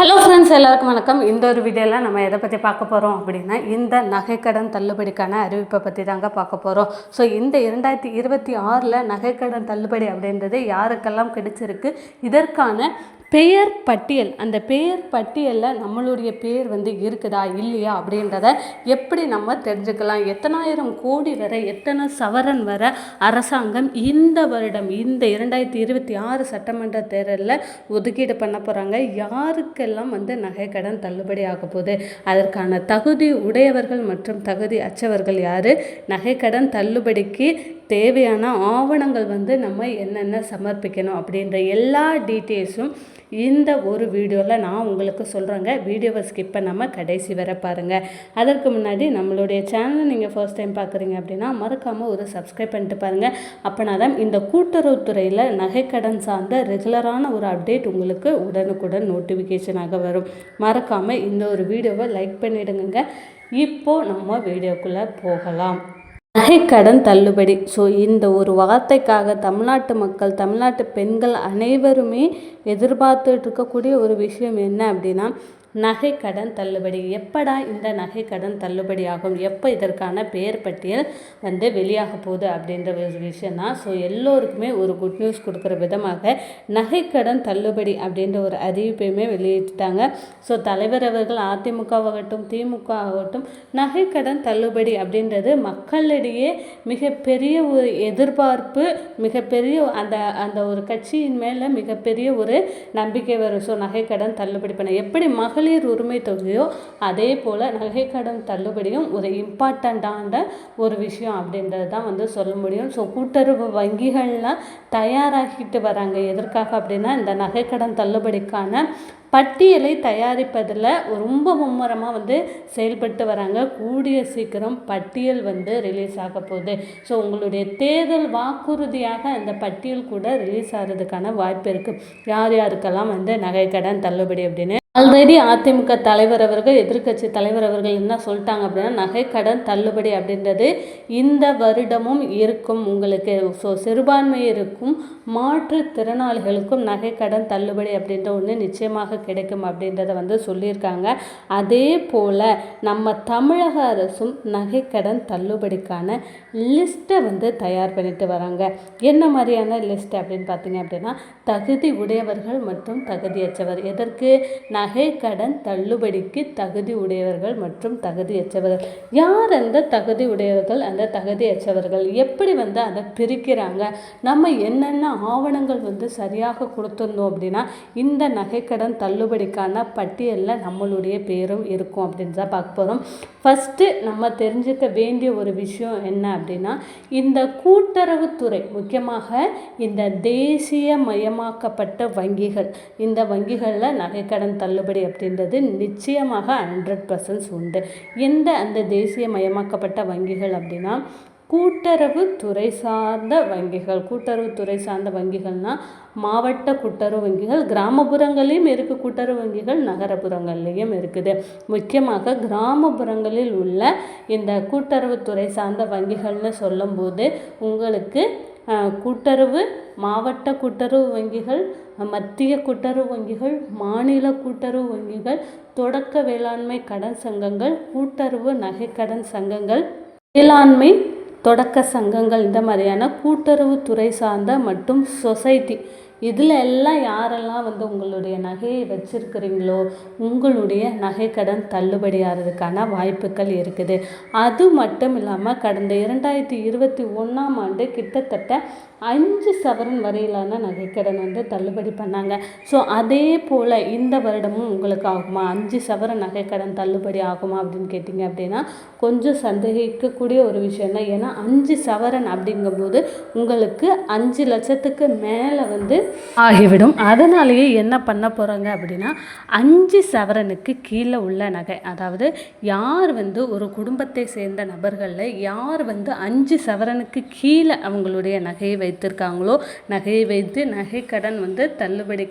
Hello friends, எல்லாருக்கும் வணக்கம். இந்த ஒரு வீடியோவில் நம்ம எதை பற்றி பார்க்க போகிறோம் அப்படின்னா, இந்த நகைக்கடன் தள்ளுபடிக்கான அறிவிப்பை பற்றி தாங்க பார்க்க போகிறோம். ஸோ இந்த 2026 நகைக்கடன் தள்ளுபடி அப்படின்றது யாருக்கெல்லாம் கிடைச்சிருக்கு, இதற்கான பெயர் பட்டியல், அந்த பெயர் பட்டியலில் நம்மளுடைய பேர் இருக்குதா இல்லையா அப்படின்றத எப்படி நம்ம தெரிஞ்சுக்கலாம், எத்தனாயிரம் கோடி வரை, எத்தனை சவரன் வர அரசாங்கம் இந்த வருடம் இந்த 2026 சட்டமன்ற தேர்தலில் ஒதுக்கீடு பண்ண போகிறாங்க, யாருக்கெல்லாம் நகைக்கடன் தள்ளுபடி ஆக போகுது, அதற்கான தகுதி உடையவர்கள் மற்றும் தகுதி அற்றவர்கள் யார், நகைக்கடன் தள்ளுபடிக்கு தேவையான ஆவணங்கள் நம்ம என்னென்ன சமர்ப்பிக்கணும் அப்படின்ற எல்லா டீட்டெயில்ஸும் இந்த ஒரு வீடியோவில் நான் உங்களுக்கு சொல்கிறேங்க. வீடியோவை ஸ்கிப் பண்ணாமல் கடைசி வரை பாருங்கள். அதற்கு முன்னாடி நம்மளுடைய சேனலை நீங்கள் ஃபர்ஸ்ட் டைம் பார்க்குறீங்க அப்படின்னா மறக்காமல் ஒரு சப்ஸ்கிரைப் பண்ணிட்டு பாருங்கள். அப்போனா தான் இந்த கூட்டுறவுத்துறையில் நகைக்கடன் சார்ந்த ரெகுலரான ஒரு அப்டேட் உங்களுக்கு உடனுக்குடன் நோட்டிஃபிகேஷனாக வரும். மறக்காமல் இந்த ஒரு வீடியோவை லைக் பண்ணிவிடுங்க. இப்போது நம்ம வீடியோக்குள்ளே போகலாம். நகைக்கடன் தள்ளுபடி. ஸோ இந்த ஒரு வார்த்தைக்காக தமிழ்நாட்டு மக்கள், தமிழ்நாட்டு பெண்கள் அனைவருமே எதிர்பார்த்துட்டு இருக்கக்கூடிய ஒரு விஷயம் என்ன அப்படின்னா, நகைக்கடன் தள்ளுபடி. எப்படா இந்த நகைக்கடன் தள்ளுபடி ஆகும், எப்போ இதற்கான பெயர் பட்டியல் வெளியாக போகுது அப்படின்ற ஒரு விஷயம் தான். ஸோ எல்லோருக்குமே ஒரு குட் நியூஸ் கொடுக்குற விதமாக நகைக்கடன் தள்ளுபடி அப்படின்ற ஒரு அறிவிப்பையுமே வெளியிட்டாங்க. ஸோ தலைவர் அவர்கள் அதிமுகவாகட்டும் திமுக ஆகட்டும், நகைக்கடன் தள்ளுபடி அப்படின்றது மக்களிடையே மிகப்பெரிய ஒரு எதிர்பார்ப்பு, மிகப்பெரிய அந்த அந்த ஒரு கட்சியின் மேலே மிகப்பெரிய ஒரு நம்பிக்கை வரும். ஸோ நகைக்கடன் தள்ளுபடி பண்ண எப்படி மகளிர் உரிமை தொகையோ அதே போல் நகைக்கடன் தள்ளுபடியும் ஒரு இம்பார்ட்டண்ட்டான ஒரு விஷயம் அப்படின்றது தான் சொல்ல முடியும். ஸோ கூட்டுறவு வங்கிகள்லாம் தயாராகிட்டு வராங்க. எதற்காக அப்படின்னா, இந்த நகைக்கடன் தள்ளுபடிக்கான பட்டியலை தயாரிப்பதில் ரொம்ப மும்முரமாக செயல்பட்டு வராங்க. கூடிய சீக்கிரம் பட்டியல் ரிலீஸ் ஆக போகுது. ஸோ உங்களுடைய தேர்தல் வாக்குறுதியாக அந்த பட்டியல் கூட ரிலீஸ் ஆகிறதுக்கான வாய்ப்பு இருக்குது. யார் யாருக்கெல்லாம் நகைக்கடன் தள்ளுபடி அப்படின்னு ஆல்ரெடி அதிமுக தலைவர் அவர்கள், எதிர்க்கட்சி தலைவர் அவர்கள் என்ன சொல்லிட்டாங்க அப்படின்னா, நகைக்கடன் தள்ளுபடி அப்படின்றது இந்த வருடமும் இருக்கும் உங்களுக்கு. ஸோ சிறுபான்மையினருக்கும் மாற்றுத்திறனாளிகளுக்கும் நகைக்கடன் தள்ளுபடி அப்படின்ற ஒன்று நிச்சயமாக கிடைக்கும் அப்படின்றத சொல்லியிருக்காங்க. அதே போல் நம்ம தமிழக அரசும் நகைக்கடன் தள்ளுபடிக்கான லிஸ்ட்டை தயார் பண்ணிட்டு வராங்க. என்ன மாதிரியான லிஸ்ட் அப்படின்னு பார்த்தீங்க அப்படின்னா, தகுதி உடையவர்கள் மற்றும் தகுதியற்றவர். எதற்கு? நகைக்கடன் தள்ளுபடிக்கு தகுதி உடையவர்கள் மற்றும் தகுதியற்றவர்கள். யார் அந்த தகுதி உடையவர்கள், அந்த தகுதியற்றவர்கள், எப்படி அதை பிரிக்கிறாங்க, நம்ம என்னென்ன ஆவணங்கள் சரியாக கொடுத்துருந்தோம் அப்படின்னா இந்த நகைக்கடன் தள்ளுபடிக்கான பட்டியலில் நம்மளுடைய பேரும் இருக்கும் அப்படின்னு தான் பார்க்க போகிறோம். ஃபஸ்ட்டு நம்ம தெரிஞ்சுக்க வேண்டிய ஒரு விஷயம் என்ன அப்படின்னா, இந்த கூட்டுறவுத்துறை, முக்கியமாக இந்த தேசியமயமாக்கப்பட்ட வங்கிகள், இந்த வங்கிகளில் நகைக்கடன் தள்ளுபடி அப்படின்றது நிச்சயமாக 100% உண்டு. அந்த தேசியமயமாக்கப்பட்ட வங்கிகள் அப்படின்னா கூட்டுறவுத்துறை சார்ந்த வங்கிகள். கூட்டுறவுத்துறை சார்ந்த வங்கிகள்னால் மாவட்ட கூட்டுறவு வங்கிகள், கிராமப்புறங்களையும் இருக்குது கூட்டுறவு வங்கிகள், நகரப்புறங்கள்லேயும் இருக்குது. முக்கியமாக கிராமப்புறங்களில் உள்ள இந்த கூட்டுறவுத்துறை சார்ந்த வங்கிகள்னு சொல்லும்போது உங்களுக்கு கூட்டுறவு மாவட்ட கூட்டுறவு வங்கிகள், மத்திய கூட்டுறவு வங்கிகள், மாநில கூட்டுறவு வங்கிகள், தொடக்க வேளாண்மை கடன் சங்கங்கள், கூட்டுறவு நகைக்கடன் சங்கங்கள், வேளாண்மை தொடக்க சங்கங்கள், இந்த மாதிரியான கூட்டுறவுத்துறை சார்ந்த மற்றும் சொசைட்டி, இதில் எல்லாம் யாரெல்லாம் உங்களுடைய நகையை வச்சிருக்கிறீங்களோ உங்களுடைய நகைக்கடன் தள்ளுபடி ஆகிறதுக்கான வாய்ப்புகள் இருக்குது. அது மட்டும் இல்லாமல் கடந்த 2021ஆம் ஆண்டு கிட்டத்தட்ட 5 சவரன் வரையிலான நகைக்கடன் தள்ளுபடி பண்ணாங்க. ஸோ அதே போல் இந்த வருடமும் உங்களுக்கு ஆகுமா, 5 சவரன் நகைக்கடன் தள்ளுபடி ஆகுமா அப்படின்னு கேட்டிங்க அப்படின்னா கொஞ்சம் சந்தேகிக்கக்கூடிய ஒரு விஷயம் தான். ஏன்னா 5 சவரன் அப்படிங்கும்போது உங்களுக்கு 5 லட்சத்துக்கு மேலே ஆகிவிடும். அதனாலேயே என்ன பண்ண போகிறாங்க அப்படின்னா 5 சவரனுக்கு கீழே உள்ள நகை, அதாவது யார் ஒரு குடும்பத்தை சேர்ந்த நபர்களில் யார் 5 சவரனுக்கு கீழே அவங்களுடைய நகையை வைத்திருக்காங்களோ, நகையை வைத்து நகைக்கடன் தள்ளுபடி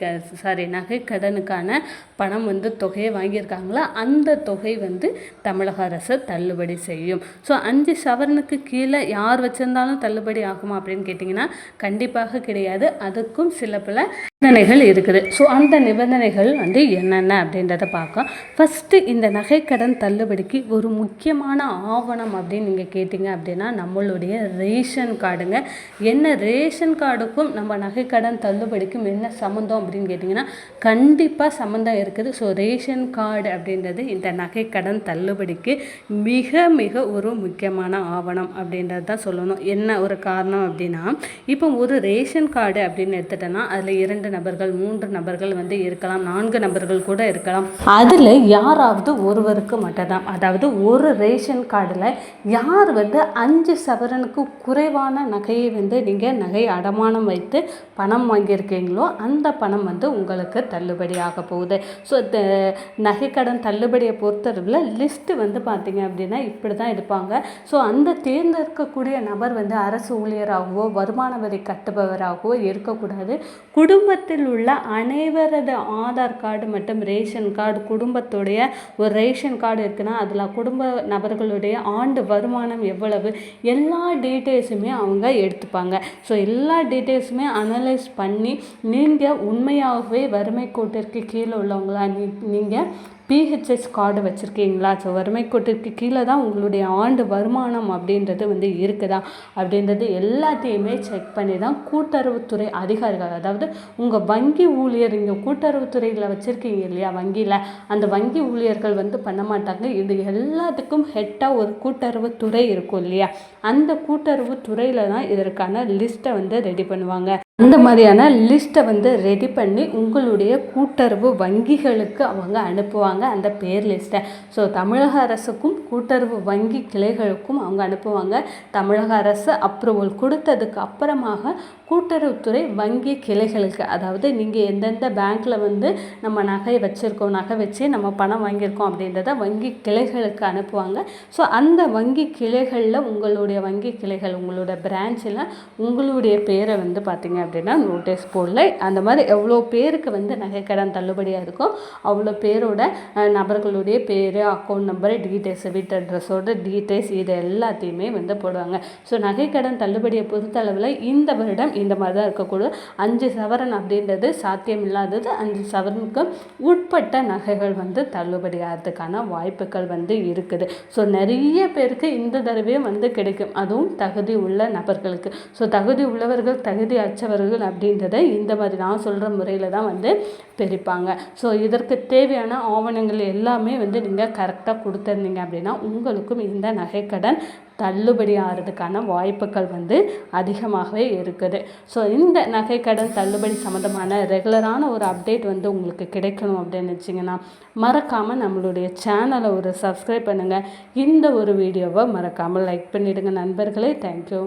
நகைக்கடனுக்கான பணம் தொகையை வாங்கியிருக்காங்களோ அந்த தொகை தமிழக அரசு தள்ளுபடி செய்யும். ஸோ 5 சவரனுக்கு கீழே யார் வச்சுருந்தாலும் தள்ளுபடி ஆகுமா அப்படின்னு கேட்டிங்கன்னா கண்டிப்பாக கிடையாது. அதுக்கும் சில சில பல நிபந்தனைகள் இருக்குது. ஸோ அந்த நிபந்தனைகள் வந்து என்னென்ன அப்படின்றத பார்க்க ஃபஸ்ட்டு இந்த நகைக்கடன் தள்ளுபடிக்கு ஒரு முக்கியமான ஆவணம் அப்படின்னு நீங்கள் கேட்டிங்க அப்படின்னா நம்மளுடைய ரேஷன் கார்டுங்க. என்ன ரேஷன் கார்டுக்கும் நம்ம நகைக்கடன் தள்ளுபடிக்கும் என்ன சம்மந்தம் அப்படின்னு கேட்டிங்கன்னா கண்டிப்பாக சம்மந்தம் இருக்குது. ஸோ ரேஷன் கார்டு அப்படின்றது இந்த நகைக்கடன் தள்ளுபடிக்கு மிக மிக ஒரு முக்கியமான ஆவணம் அப்படின்றது தான் சொல்லணும். என்ன ஒரு காரணம் அப்படின்னா இப்போ ஒரு ரேஷன் கார்டு அப்படின்னு எடுத்துட்டோன்னா அதில் 2 நபர்கள் 3 நபர்கள் வந்து இருக்கலாம், 4 நபர்கள் கூட இருக்கலாம். அதில் யாராவது ஒருவருக்கு மட்டும்தான், அதாவது ஒரு ரேஷன் கார்டில் யார் வந்து 5 சவரனுக்கு குறைவான நகையை வந்து நீங்கள் நகை அடமானம் வைத்து பணம் வாங்கியிருக்கீங்களோ அந்த பணம் வந்து உங்களுக்கு தள்ளுபடி ஆக போகுது. ஸோ நகைக்கடன் தள்ளுபடியை பொறுத்தளவில் லிஸ்ட்டு வந்து பார்த்திங்க அப்படின்னா இப்படி தான் எடுப்பாங்க. ஸோ அந்த தேர்ந்தெடுக்கக்கூடிய நபர் வந்து அரசு ஊழியராகவோ வருமான வரி கட்டுபவராகவோ இருக்கக்கூடாது. குடும்பத்தில் உள்ள அனைவரது ஆதார் கார்டு மற்றும் ரேஷன் கார்டு, குடும்பத்துடைய ஒரு ரேஷன் கார்டு இருக்குன்னா அதில் குடும்ப நபர்களுடைய ஆண்டு வருமானம் எவ்வளவு, எல்லா டீட்டெயில்ஸுமே அவங்க எடுத்துப்பாங்க. ஸோ எல்லா டீட்டெயில்ஸுமே அனலைஸ் பண்ணி நீங்கள் உண்மையாகவே வறுமை கோட்டிற்கு கீழே உள்ளவங்களா, நீங்கள் பிஹெச்எஸ் கார்டு வச்சுருக்கீங்களா, ஸோ வறுமை கோட்டிற்கு கீழே தான் உங்களுடைய ஆண்டு வருமானம் அப்படின்றது வந்து இருக்குதா அப்படின்றது எல்லாத்தையுமே செக் பண்ணி தான் கூட்டுறவுத்துறை அதிகாரிகள், அதாவது உங்கள் வங்கி ஊழியர், இங்கே கூட்டுறவுத்துறையில் வச்சுருக்கீங்க இல்லையா வங்கியில், அந்த வங்கி ஊழியர்கள் வந்து பண்ண மாட்டாங்க. இது எல்லாத்துக்கும் ஹெட்டாக ஒரு கூட்டுறவுத்துறை இருக்கும் இல்லையா, அந்த கூட்டுறவுத்துறையில் தான் இதற்கான லிஸ்ட்டை வந்து ரெடி பண்ணுவாங்க. அந்த மாதிரியான லிஸ்ட்டை வந்து ரெடி பண்ணி உங்களுடைய கூட்டுறவு வங்கிகளுக்கு அவங்க அனுப்புவாங்க அந்த பேர் லிஸ்ட்டை. ஸோ தமிழக அரசுக்கும் கூட்டுறவு வங்கி கிளைகளுக்கும் அவங்க அனுப்புவாங்க. தமிழக அரசு அப்ரூவல் கொடுத்ததுக்கு அப்புறமாக கூட்டுறவுத்துறை வங்கி கிளைகளுக்கு, அதாவது நீங்கள் எந்தெந்த பேங்க்கில் வந்து நம்ம நகை வச்சுருக்கோம், நகை வச்சு நம்ம பணம் வாங்கியிருக்கோம் அப்படின்றத வங்கி கிளைகளுக்கு அனுப்புவாங்க. ஸோ அந்த வங்கி கிளைகளில் உங்களுடைய வங்கி கிளைகள் உங்களோட பிரான்ச்சில் உங்களுடைய பேரை வந்து பார்த்திங்க அப்படின்னா நோட்டீஸ் போடல. அந்த மாதிரி எவ்வளோ பேருக்கு வந்து நகைக்கடன் தள்ளுபடியாக இருக்கும் அவ்வளோ பேரோட நபர்களுடைய பேர், அக்கௌண்ட் நம்பர், டீட்டெயில்ஸ், வீட்டு அட்ரஸோட டீட்டெயில்ஸ் இது எல்லாத்தையுமே வந்து போடுவாங்க. ஸோ நகைக்கடன் தள்ளுபடியை பொறுத்தளவில் இந்த வருடம் இந்த மாதிரி தான் இருக்கக்கூடும். 5 சவரன் அப்படின்றது சாத்தியம் இல்லாதது. 5 சவரனுக்கு உட்பட்ட நகைகள் வந்து தள்ளுபடி ஆகிறதுக்கான வாய்ப்புகள் வந்து இருக்குது. ஸோ நிறைய பேருக்கு இந்த தடவையும் வந்து கிடைக்கும், அதுவும் தகுதி உள்ள நபர்களுக்கு. ஸோ தகுதி உள்ளவர்கள் தகுதி அற்றவர்கள் அப்படின்றத இந்த மாதிரி நான் சொல்கிற முறையில் தான் வந்து பிரிப்பாங்க. ஸோ இதற்கு தேவையான ஆவணங்கள் எல்லாமே வந்து நீங்கள் கரெக்டாக கொடுத்துருந்தீங்க அப்படின்னா உங்களுக்கும் இந்த நகைக்கடன் தள்ளுபடி ஆகிறதுக்கான வாய்ப்புகள் வந்து அதிகமாகவே இருக்குது. ஸோ இந்த நகைக்கடன் தள்ளுபடி சம்மந்தமான ரெகுலரான ஒரு அப்டேட் வந்து உங்களுக்கு கிடைக்கணும் அப்படின்னு வச்சிங்கன்னா மறக்காமல் நம்மளுடைய சேனலை ஒரு சப்ஸ்கிரைப் பண்ணுங்கள். இந்த ஒரு வீடியோவை மறக்காமல் லைக் பண்ணிவிடுங்க நண்பர்களே. தேங்க்யூ.